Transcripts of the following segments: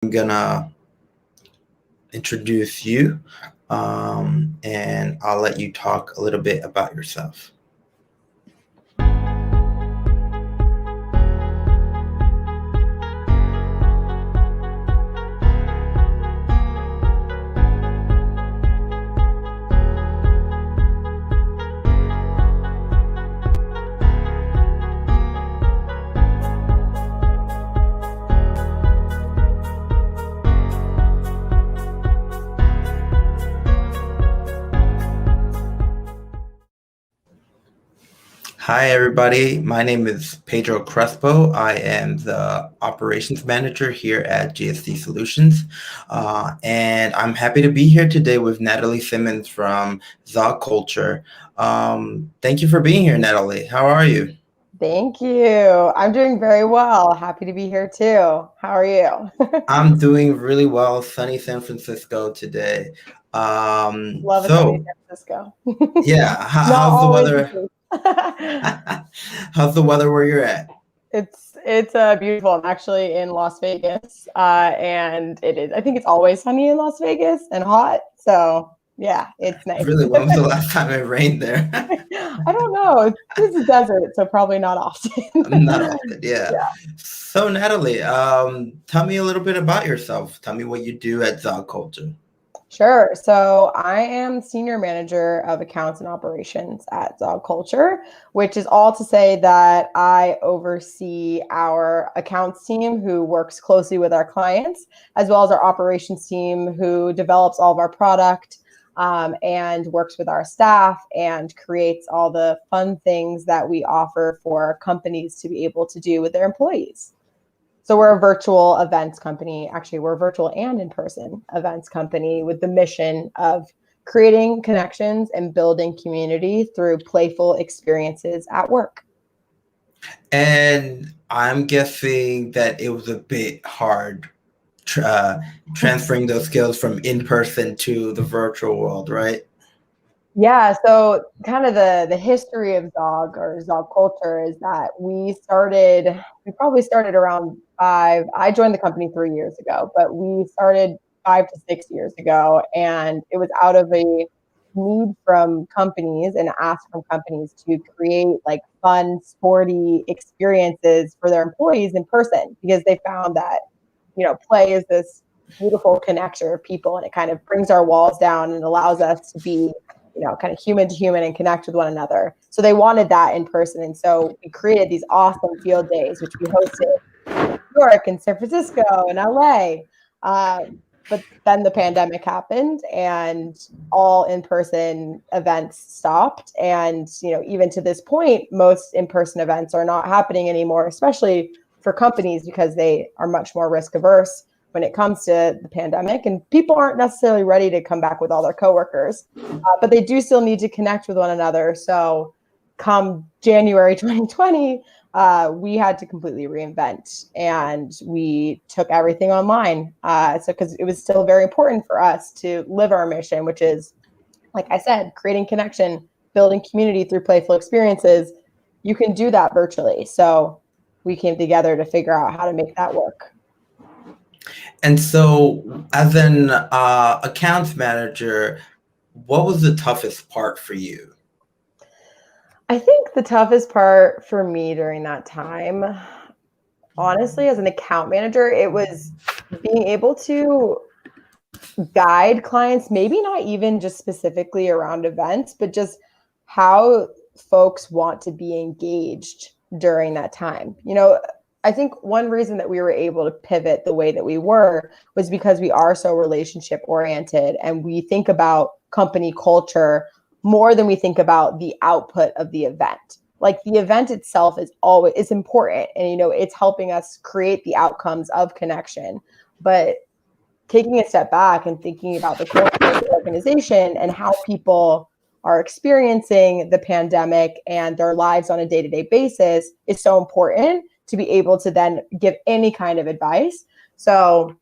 I'm gonna introduce you, and I'll let you talk a little bit about yourself. Hi, everybody. My name is Pedro Crespo. I am the operations manager here at GSD Solutions. And I'm happy to be here today with Natalie Simmons from Zog Culture. Thank you for being here, Natalie. How are you? Thank you. I'm doing very well. Happy to be here too. How are you? I'm doing really well. Sunny San Francisco today. Love a sunny So, San Francisco. yeah, Not how's the always the weather? case. How's the weather where you're at? It's beautiful. I'm actually in Las Vegas, and it is. I think it's always sunny in Las Vegas and hot. So yeah, it's nice. Really, when was the last time it rained there? I don't know. It's a desert, so probably not often. Not often, yeah. Yeah. So, Natalie, tell me a little bit about yourself. Tell me what you do at Zog Culture. Sure. So I am senior manager of accounts and operations at Zog Culture, which is all to say that I oversee our accounts team who works closely with our clients, as well as our operations team who develops all of our product and works with our staff and creates all the fun things that we offer for companies to be able to do with their employees. So we're a virtual events company. Actually, we're a virtual and in-person events company with the mission of creating connections and building community through playful experiences at work. And I'm guessing that it was a bit hard transferring those skills from in person to the virtual world, right? Yeah, so kind of the history of Zog or Zog culture is that we probably started around five. I joined the company 3 years ago, but we started 5 to 6 years ago, and it was out of a need from companies and ask from companies to create like fun, sporty experiences for their employees in person because they found that, play is this beautiful connector of people and it kind of brings our walls down and allows us to be kind of human to human and connect with one another. So they wanted that in person. And so we created these awesome field days, which we hosted in New York and San Francisco and LA. But then the pandemic happened and all in-person events stopped. And, even to this point, most in-person events are not happening anymore, especially for companies because they are much more risk averse when it comes to the pandemic, and people aren't necessarily ready to come back with all their coworkers, but they do still need to connect with one another. So come January 2020, we had to completely reinvent and we took everything online. So because it was still very important for us to live our mission, which is, like I said, creating connection, building community through playful experiences. You can do that virtually. So we came together to figure out how to make that work. And so, as an accounts manager, what was the toughest part for you? I think the toughest part for me during that time, honestly, as an account manager, it was being able to guide clients, maybe not even just specifically around events, but just how folks want to be engaged during that time. I think one reason that we were able to pivot the way that we were was because we are so relationship oriented and we think about company culture more than we think about the output of the event. Like the event itself is always it's important and it's helping us create the outcomes of connection. But taking a step back and thinking about the culture of the organization and how people are experiencing the pandemic and their lives on a day-to-day basis is so important to be able to then give any kind of advice. So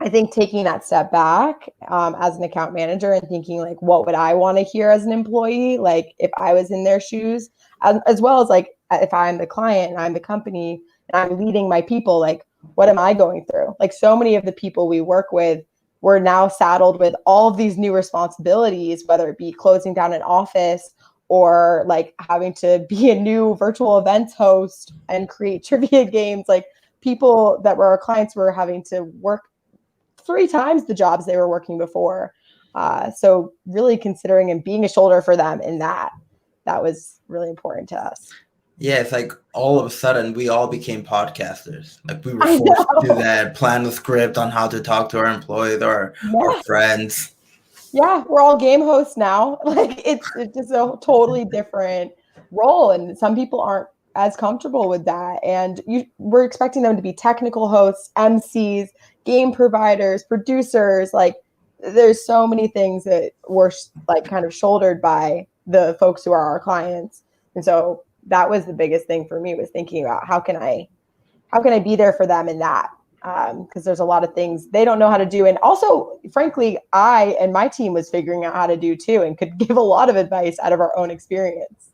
I think taking that step back as an account manager and thinking like, what would I want to hear as an employee? Like if I was in their shoes, as well as like if I'm the client and I'm the company and I'm leading my people, like what am I going through? Like, so many of the people we work with, we're now saddled with all of these new responsibilities, whether it be closing down an office or like having to be a new virtual events host and create trivia games. Like, people that were our clients were having to work 3 times the jobs they were working before. So really considering and being a shoulder for them in that was really important to us. Yeah, it's like all of a sudden we all became podcasters. Like we were I forced to do know. that, plan the script on how to talk to our employees or our Yes. friends. Yeah, we're all game hosts now. Like, it's just a totally different role, and some people aren't as comfortable with that. And we're expecting them to be technical hosts, MCs, game providers, producers. Like, there's so many things that we're like kind of shouldered by the folks who are our clients. And so that was the biggest thing for me, was thinking about how can I be there for them in that? Because there's a lot of things they don't know how to do. And also, frankly, I and my team was figuring out how to do too, and could give a lot of advice out of our own experience.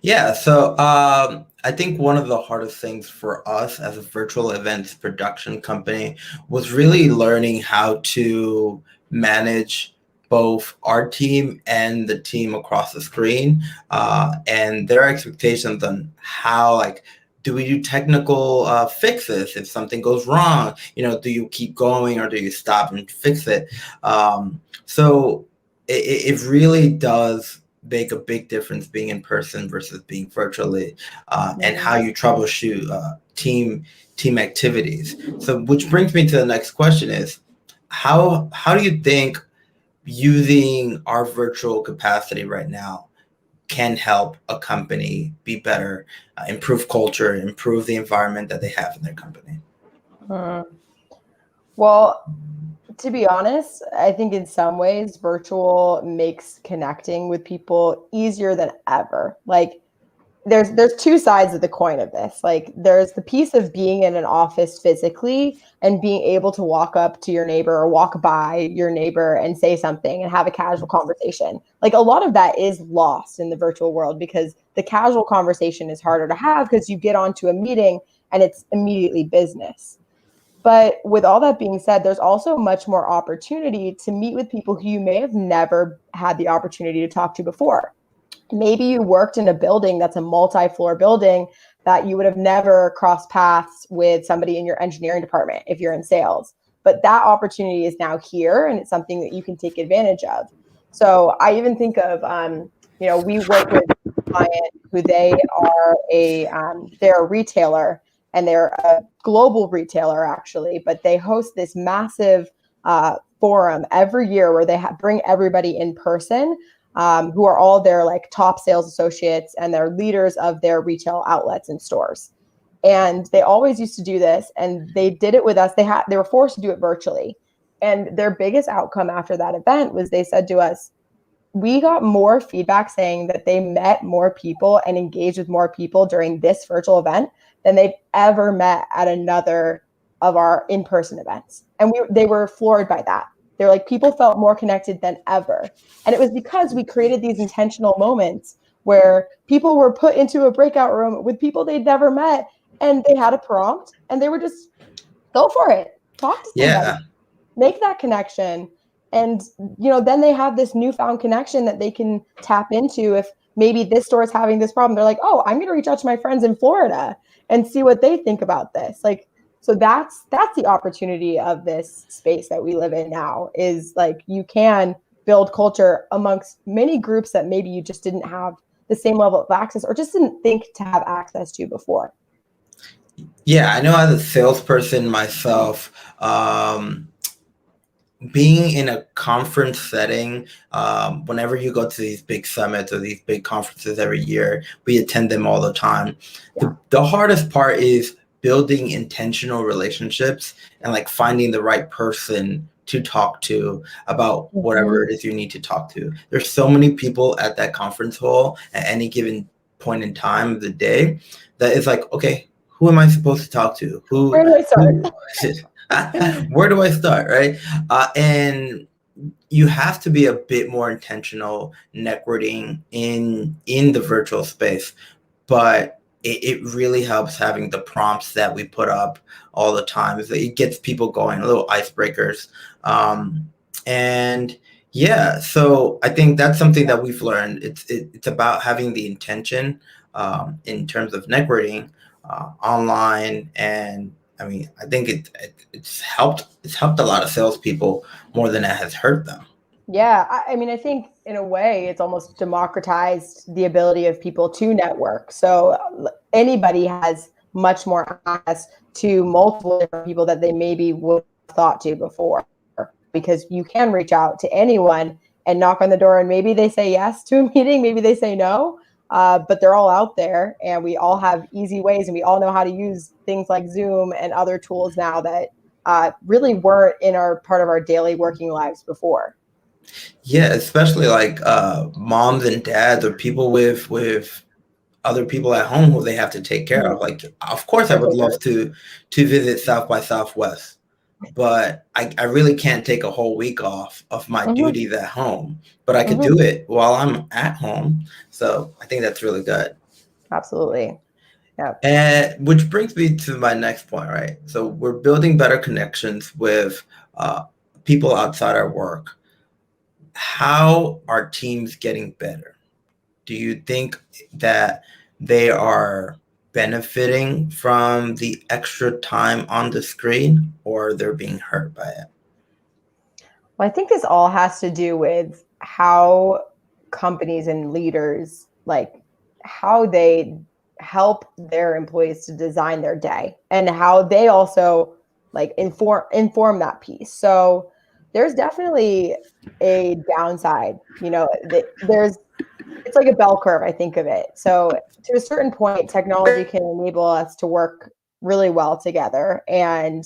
Yeah, so I think one of the hardest things for us as a virtual events production company was really learning how to manage both our team and the team across the screen, and their expectations on how, like, do we do technical fixes if something goes wrong? Do you keep going or do you stop and fix it? So it really does make a big difference being in person versus being virtually, and Yeah. how you troubleshoot team activities. So, which brings me to the next question: is how do you think using our virtual capacity right now can help a company be better, improve culture, improve the environment that they have in their company? Hmm. Well, to be honest, I think in some ways virtual makes connecting with people easier than ever. Like, there's two sides of the coin of this. Like, there's the piece of being in an office physically and being able to walk up to your neighbor or walk by your neighbor and say something and have a casual conversation. Like, a lot of that is lost in the virtual world because the casual conversation is harder to have because you get onto a meeting and it's immediately business. But with all that being said, there's also much more opportunity to meet with people who you may have never had the opportunity to talk to before. Maybe you worked in a building that's a multi-floor building that you would have never crossed paths with somebody in your engineering department if you're in sales. But that opportunity is now here, and it's something that you can take advantage of. So I even think of, we work with a client who they're a retailer, and they're a global retailer actually, but they host this massive forum every year where they bring everybody in person, who are all their like top sales associates and they're leaders of their retail outlets and stores. And they always used to do this, and they did it with us. They were forced to do it virtually. And their biggest outcome after that event was they said to us, we got more feedback saying that they met more people and engaged with more people during this virtual event than they've ever met at another of our in-person events. And they were floored by that. They're like, people felt more connected than ever. And it was because we created these intentional moments where people were put into a breakout room with people they'd never met, and they had a prompt and they were just, go for it. Talk to somebody, Yeah. make that connection. And then they have this newfound connection that they can tap into. If maybe this store is having this problem, they're like, oh, I'm going to reach out to my friends in Florida and see what they think about this. Like, so that's the opportunity of this space that we live in now, is like, you can build culture amongst many groups that maybe you just didn't have the same level of access or just didn't think to have access to before. Yeah, I know as a salesperson myself, being in a conference setting, whenever you go to these big summits or these big conferences every year, we attend them all the time. Yeah. The hardest part is building intentional relationships and like finding the right person to talk to about whatever Mm-hmm. it is you need to talk to. There's so many people at that conference hall at any given point in time of the day that it's like, okay, who am I supposed to talk to? Where do I start? Who where do I start, right? And you have to be a bit more intentional networking in the virtual space. But it really helps having the prompts that we put up all the time. It gets people going, little icebreakers. And yeah, so I think that's something that we've learned. It's about having the intention in terms of networking online, and I mean, I think it's helped. It's helped a lot of salespeople more than it has hurt them. Yeah, I mean, I think in a way it's almost democratized the ability of people to network. So anybody has much more access to multiple different people that they maybe would have thought to before, because you can reach out to anyone and knock on the door, and maybe they say yes to a meeting, maybe they say no, but they're all out there, and we all have easy ways, and we all know how to use things like Zoom and other tools now that really weren't in our part of our daily working lives before. Yeah, especially like moms and dads or people with other people at home who they have to take care of. Like, of course, I would love Caregivers. to visit South by Southwest, but I really can't take a whole week off of my Mhm, duties at home. But I could mhm. do it while I'm at home. So I think that's really good. Absolutely. Yeah. And which brings me to my next point, right? So we're building better connections with people outside our work. How are teams getting better? Do you think that they are benefiting from the extra time on the screen, or they're being hurt by it? Well, I think this all has to do with how companies and leaders, like, how they help their employees to design their day, and how they also like inform that piece. So there's definitely a downside, there's it's like a bell curve, I think of it. So to a certain point, technology can enable us to work really well together. And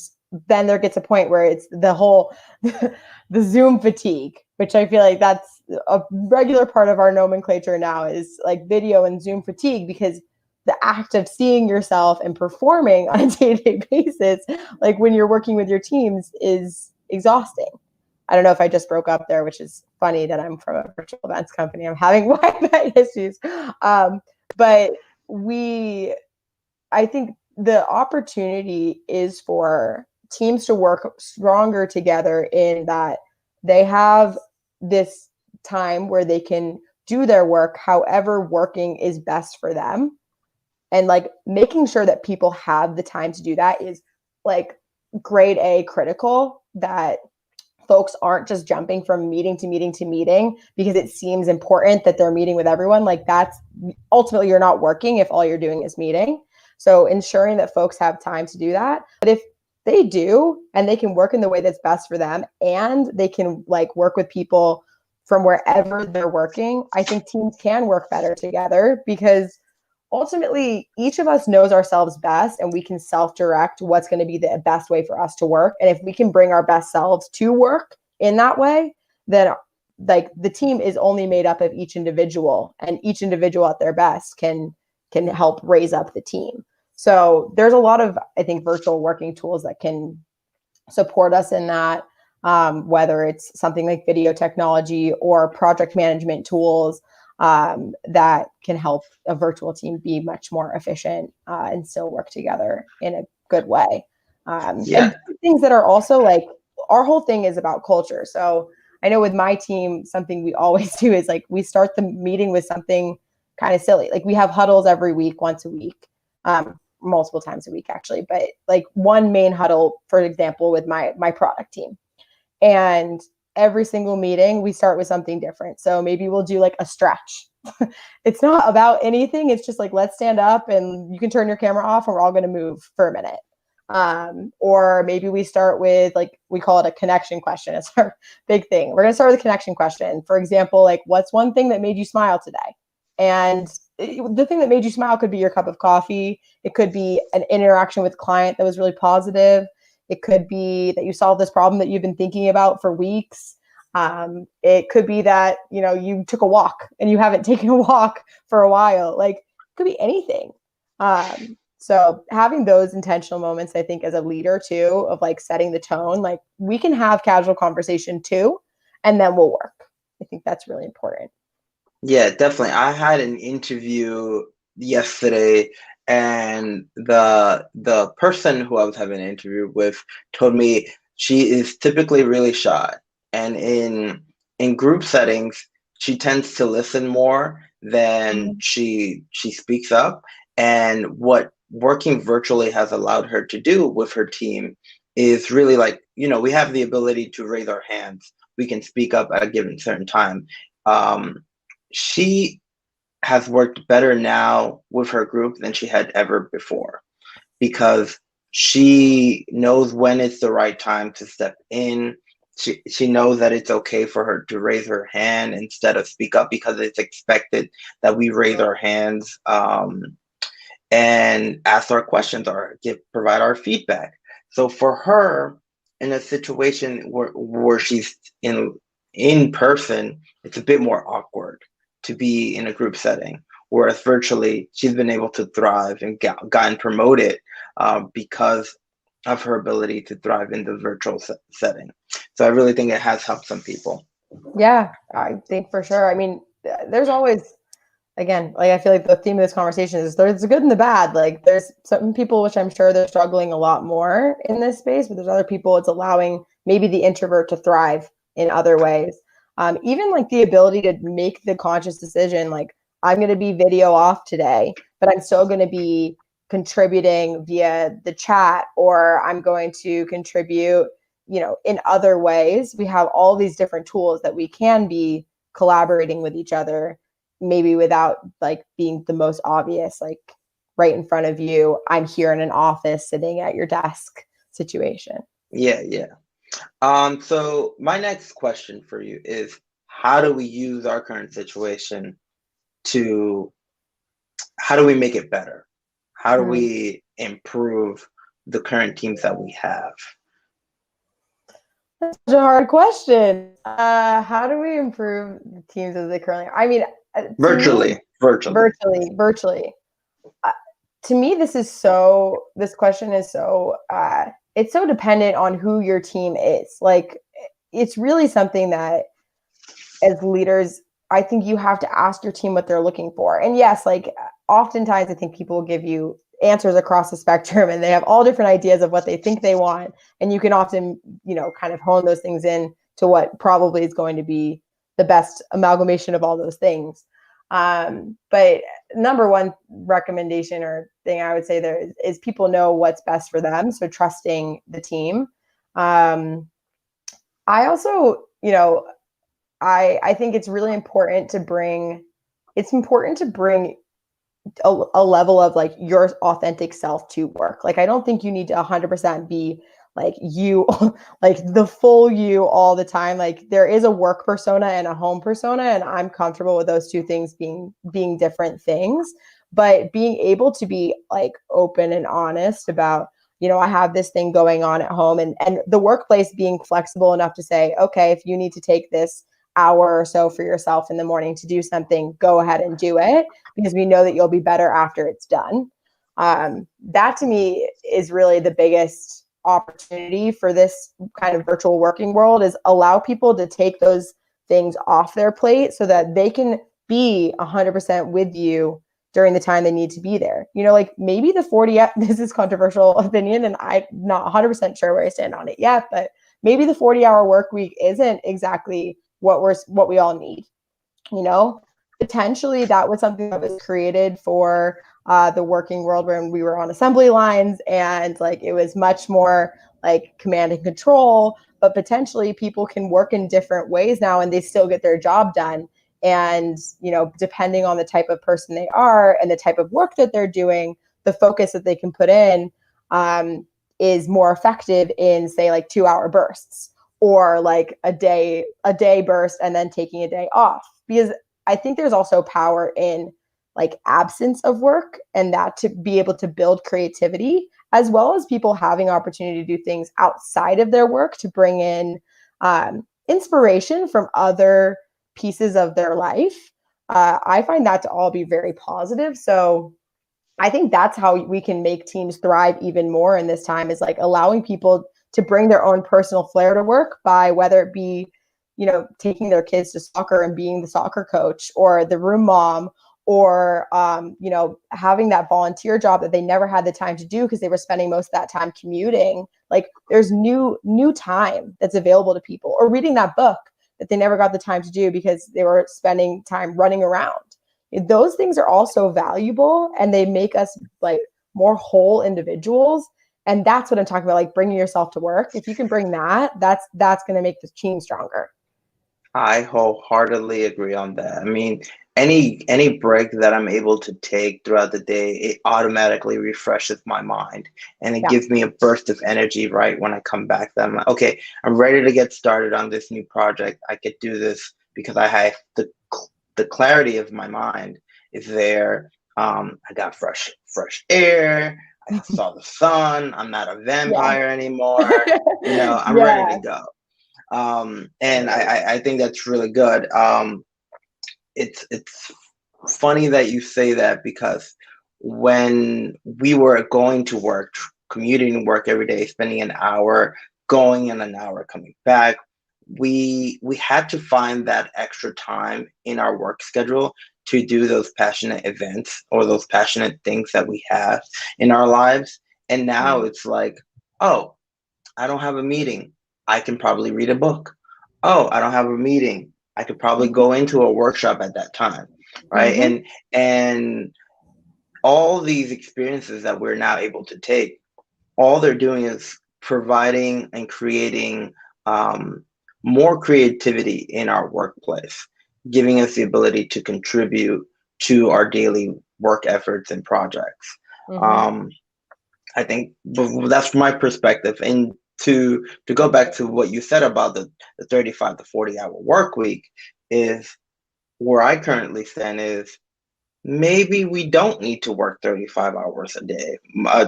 then there gets a point where it's the whole the Zoom fatigue, which I feel like that's a regular part of our nomenclature now, is like video and Zoom fatigue, because the act of seeing yourself and performing on a day-to-day basis, like when you're working with your teams, is exhausting. I don't know if I just broke up there, which is funny that I'm from a virtual events company. I'm having Wi-Fi issues. Um, but I think the opportunity is for teams to work stronger together, in that they have this time where they can do their work however working is best for them. And like making sure that people have the time to do that is like grade A critical, that folks aren't just jumping from meeting to meeting to meeting because it seems important that they're meeting with everyone. Like, that's ultimately, you're not working if all you're doing is meeting. So ensuring that folks have time to do that. But if they do, and they can work in the way that's best for them, and they can like work with people from wherever they're working, I think teams can work better together, because ultimately each of us knows ourselves best, and we can self-direct what's going to be the best way for us to work. And if we can bring our best selves to work in that way, then like the team is only made up of each individual, and each individual at their best can help raise up the team. So there's a lot of, I think, virtual working tools that can support us in that, whether it's something like video technology or project management tools, that can help a virtual team be much more efficient, and still work together in a good way. And Yeah. things that are also like, our whole thing is about culture. So I know with my team, something we always do is like we start the meeting with something kind of silly. Like we have huddles every week, once a week, multiple times a week actually, but like one main huddle, for example, with my product team. And every single meeting we start with something different. So maybe we'll do like a stretch. It's not about anything. It's just like, let's stand up and you can turn your camera off and we're all going to move for a minute. Or maybe we start with, like, we call it a connection question. It's our big thing. We're going to start with a connection question. For example, like, what's one thing that made you smile today? And the thing that made you smile could be your cup of coffee. It could be an interaction with a client that was really positive. It could be that you solved this problem that you've been thinking about for weeks. It could be that, you took a walk and you haven't taken a walk for a while. Like, it could be anything. So having those intentional moments, I think, as a leader too, of like setting the tone, like we can have casual conversation too, and then we'll work. I think that's really important. Yeah, definitely. I had an interview yesterday, and the person who I was having an interview with told me she is typically really shy, and in group settings, she tends to listen more than Mhm. she speaks up. And what working virtually has allowed her to do with her team is really, like, we have the ability to raise our hands. We can speak up at a given certain time. She has worked better now with her group than she had ever before, because she knows when it's the right time to step in. She knows that it's okay for her to raise her hand instead of speak up, because it's expected that we raise our hands, and ask our questions or provide our feedback. So for her, in a situation where she's in person, it's a bit more awkward to be in a group setting. Whereas virtually, she's been able to thrive and gotten promoted, because of her ability to thrive in the virtual setting. So I really think it has helped some people. Yeah, I think for sure. I mean, there's always, again, like I feel like the theme of this conversation is there's the good and the bad. Like there's some people which I'm sure they're struggling a lot more in this space, but there's other people it's allowing maybe the introvert to thrive in other ways. Even like the ability to make the conscious decision, like I'm going to be video off today, but I'm still going to be contributing via the chat, or I'm going to contribute, in other ways. We have all these different tools that we can be collaborating with each other, maybe without like being the most obvious, like right in front of you, I'm here in an office sitting at your desk situation. Yeah, yeah. So my next question for you is, how do we use our current situation to how do we make it better? How do Hmm. we improve the current teams that we have? That's such a hard question. How do we improve the teams as they currently? I mean, to me, Virtually. virtually. Uh, to me, this question is so it's so dependent on who your team is. Like, it's really something that as leaders, I think you have to ask your team what they're looking for. And yes, like oftentimes I think people will give you answers across the spectrum and they have all different ideas of what they think they want. And you can often, kind of hone those things in to what probably is going to be the best amalgamation of all those things. But number one recommendation or thing I would say there is people know what's best for them. So trusting the team. I also, I think it's important to bring a level of like your authentic self to work. Like I don't think you need to 100% be like you, like the full you all the time. Like there is a work persona and a home persona, and I'm comfortable with those two things being different things. But being able to be like open and honest about, I have this thing going on at home, and the workplace being flexible enough to say, okay, if you need to take this hour or so for yourself in the morning to do something, go ahead and do it, because we know that you'll be better after it's done. That to me is really the biggest opportunity for this kind of virtual working world, is allow people to take those things off their plate so that they can be 100% with you during the time they need to be there. Like maybe the 40, this is controversial opinion and I'm not 100% sure where I stand on it yet, but maybe the 40-hour work week isn't exactly what we all need. you know Potentially that was something that was created for the working world when we were on assembly lines, and like it was much more like command and control, but potentially people can work in different ways now and they still get their job done. And depending on the type of person they are and the type of work that they're doing, the focus that they can put in is more effective in, say, like 2-hour bursts, or like a day burst and then taking a day off. Because I think there's also power in like absence of work, and that to be able to build creativity, as well as people having opportunity to do things outside of their work to bring in inspiration from other pieces of their life. I find that to all be very positive. So I think that's how we can make teams thrive even more in this time, is like allowing people to bring their own personal flair to work, by whether it be, taking their kids to soccer and being the soccer coach, or the room mom, or, having that volunteer job that they never had the time to do because they were spending most of that time commuting. Like there's new time that's available to people, or reading that book that they never got the time to do because they were spending time running around. Those things are also valuable, and they make us like more whole individuals. And that's what I'm talking about, like bringing yourself to work. If you can bring that, that's going to make the team stronger. I wholeheartedly agree on that. I mean, any break that I'm able to take throughout the day, it automatically refreshes my mind and it Yeah. gives me a burst of energy right when I come back. That I'm like, okay, I'm ready to get started on this new project. I could do this because I have the clarity of my mind is there. I got fresh air. I saw the sun. I'm not a Yeah. vampire anymore. I'm ready Yeah. to go. And I think that's really good. It's funny that you say that, because when we were going to work, commuting to work every day, spending an hour going and an hour coming back, we had to find that extra time in our work schedule to do those passionate events or those passionate things that we have in our lives. And now it's like, oh, I don't have a meeting. I can probably read a book. Oh, I don't have a meeting. I could probably Mhm. go into a workshop at that time, right? Mhm. And all these experiences that we're now able to take, all they're doing is providing and creating um, more creativity in our workplace, giving us the ability to contribute to our daily work efforts and projects. Mhm. Um, I think that's my perspective. And to go back to what you said about the 35 to 40 hour work week, is where I currently stand is maybe we don't need to work 35 hours a day,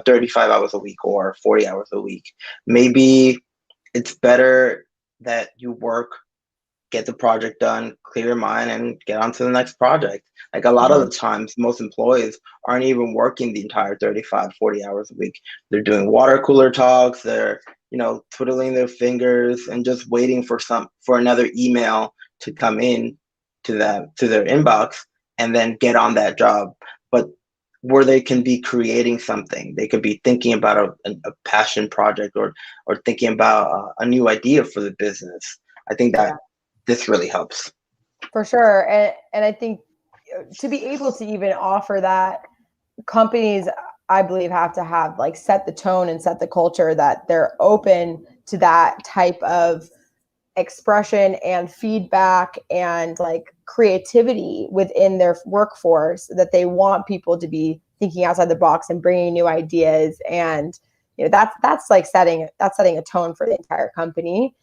35 hours a week or 40 hours a week. Maybe it's better that you work, get the project done, clear your mind, and get on to the next project. Like a lot of Mhm. the times, most employees aren't even working the entire 35, 40 hours a week. They're doing water cooler talks, they're, twiddling their fingers and just waiting for another email to come in to their inbox, and then get on that job. But where they can be creating something, they could be thinking about a passion project, or thinking about a new idea for the business. I think that Yeah, this really helps. for sure. And I think to be able to even offer that, companies, I believe, have to have like set the tone and set the culture that they're open to that type of expression and feedback and like creativity within their workforce, that they want people to be thinking outside the box and bringing new ideas. And that's like setting a tone for the entire company,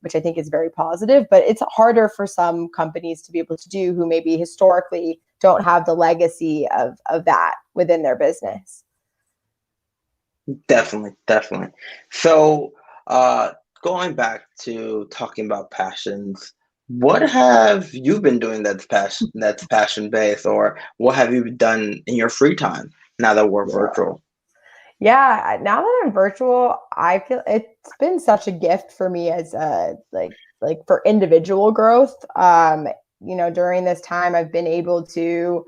which I think is very positive. But it's harder for some companies to be able to do, who maybe historically don't have the legacy of that within their business. Definitely, definitely. So, uh, going back to talking about passions, what have you been doing that's passion based, or what have you done in your free time now that we're Yeah. virtual? Yeah, now that I'm virtual, I feel it's been such a gift for me as like for individual growth. During this time I've been able to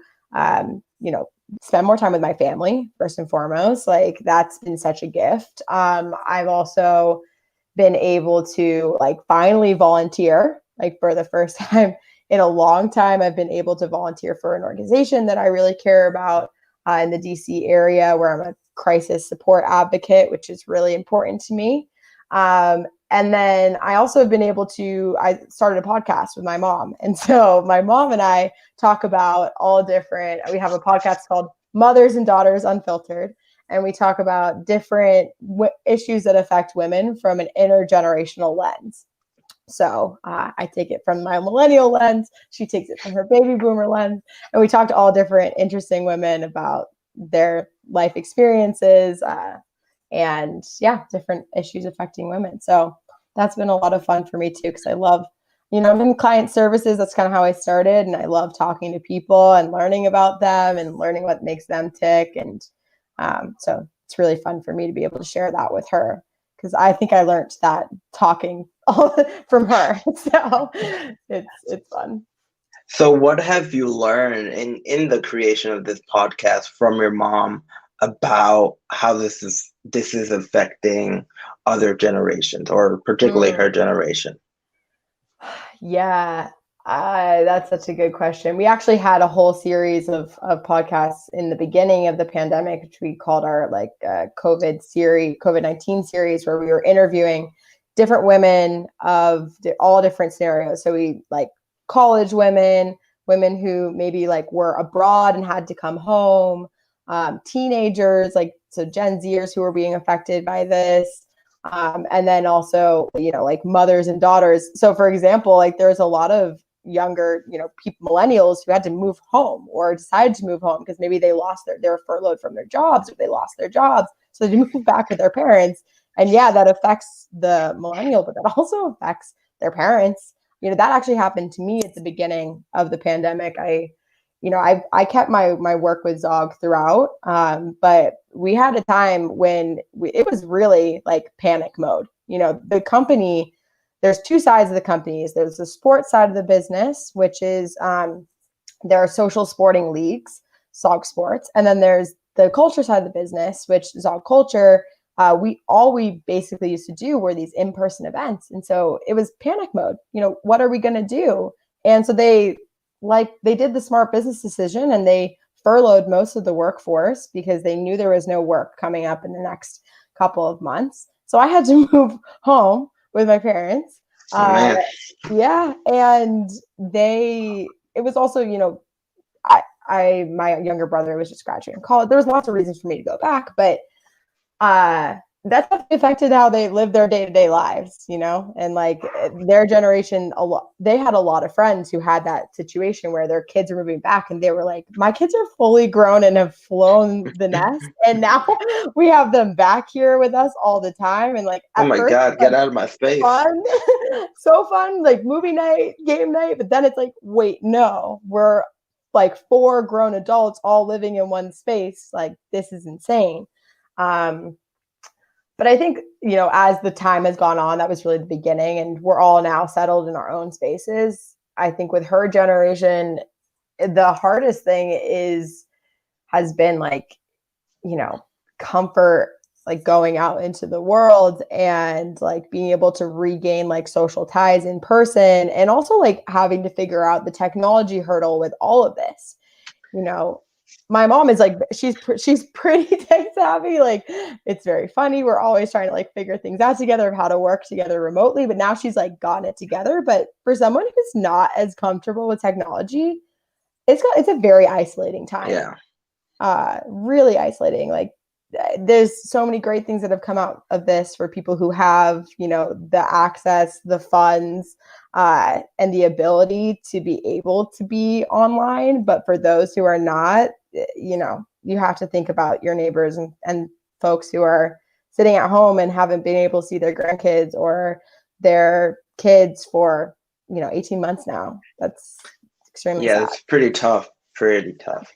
spend more time with my family first and foremost. Like that's been such a gift. I've also been able to like finally volunteer, like for the first time in a long time. I've been able to volunteer for an organization that I really care about in the DC area, where I'm a crisis support advocate, which is really important to me. And then I also have been able to, I started a podcast with my mom. And so my mom and I talk about all different, we have a podcast called Mothers and Daughters Unfiltered. And we talk about different issues that affect women from an intergenerational lens. So I take it from my millennial lens. She takes it from her baby boomer lens. And we talk to all different interesting women about their life experiences, and yeah, different issues affecting women. So that's been a lot of fun for me too, because I love, I'm in client services. That's kind of how I started. And I love talking to people and learning about them and learning what makes them tick. And so it's really fun for me to be able to share that with her, because I think I learned that talking from her. So it's fun. So what have you learned in the creation of this podcast from your mom about how this is affecting other generations, or particularly her Mm. generation? Yeah, that's such a good question. We actually had a whole series of podcasts in the beginning of the pandemic, which we called our like COVID-19 series, where we were interviewing different women of all different scenarios. So we like college women, women who maybe like were abroad and had to come home, teenagers, like so Gen Zers who were being affected by this, and then also like mothers and daughters. So for example, like there's a lot of younger people, millennials, who had to move home or decided to move home because maybe they were furloughed from their jobs, or they lost their jobs, so they move back with their parents. And yeah, that affects the millennial, but that also affects their parents. That actually happened to me at the beginning of the pandemic. I kept my work with Zog throughout, but we had a time when it was really like panic mode. The company, there's two sides of the companies. There's the sports side of the business, which is there are social sporting leagues, Zog Sports, and then there's the culture side of the business, which Zog Culture. We basically used to do were these in-person events, and so it was panic mode. What are we going to do? And so they did the smart business decision, and they furloughed most of the workforce because they knew there was no work coming up in the next couple of months. So I had to move home with my parents. Oh, Uh, man. yeah, and it was also, my younger brother was just graduating college. There was lots of reasons for me to go back, but uh that's affected how they live their day-to-day lives, and like their generation, they had a lot of friends who had that situation where their kids are moving back, and they were like, my kids are fully grown and have flown the nest, and now we have them back here with us all the time. And like Oh at my first God, it's get like out of my space. fun, so fun, like movie night, game night, but then it's like, wait, no, we're like four grown adults all living in one space. Like, this is insane. um but I think, as the time has gone on, that was really the beginning, and we're all now settled in our own spaces. I think with her generation, the hardest thing has been like, comfort, like going out into the world and like being able to regain like social ties in person, and also like having to figure out the technology hurdle with all of this. you know my mom is like, she's pretty tech savvy. Like, it's very funny, we're always trying to like figure things out together of how to work together remotely, but now she's like gotten it together. But for someone who's not as comfortable with technology, it's a very isolating time. Yeah. Really isolating. Like, there's so many great things that have come out of this for people who have, the access, the funds, and the ability to be able to be online. But for those who are not, you have to think about your neighbors and folks who are sitting at home and haven't been able to see their grandkids or their kids for 18 months now. That's extremely Yeah, sad. it's pretty tough. Pretty tough.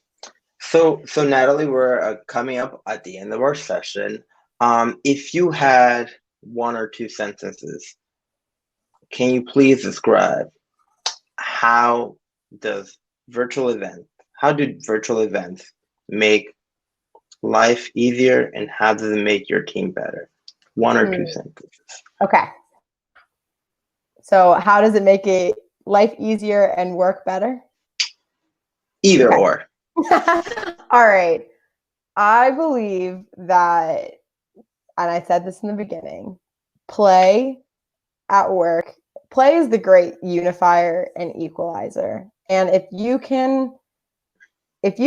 So Natalie, we're coming up at the end of our session. If you had one or two sentences, can you please describe how does how do virtual events make life easier, and how does it make your team better? One or two Hmm. sentences. Okay. So how does it make it life easier and work better? Either Okay. or. All right. I believe that, and I said this in the beginning, play at work, play is the great unifier and equalizer. And if you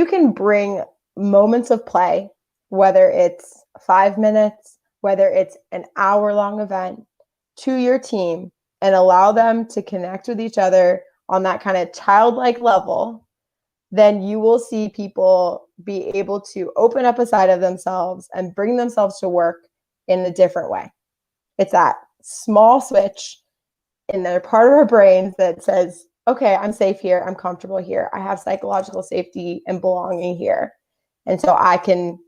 can bring moments of play, whether it's 5 minutes, whether it's an hour-long event, to your team, and allow them to connect with each other on that kind of childlike level, then you will see people be able to open up a side of themselves and bring themselves to work in a different way. It's that small switch in their part of our brains that says, okay, I'm safe here, I'm comfortable here, I have psychological safety and belonging here. And so I can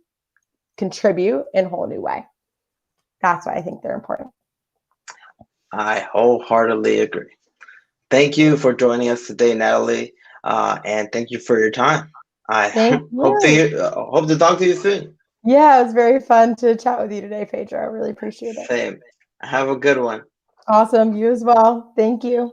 contribute in a whole new way. That's why I think they're important. I wholeheartedly agree. Thank you for joining us today, Natalie. And thank you for your time. I Thank you. hope to talk to you soon. Yeah, it was very fun to chat with you today, Pedro. I really appreciate it. Same. Have a good one. Awesome. You as well. Thank you.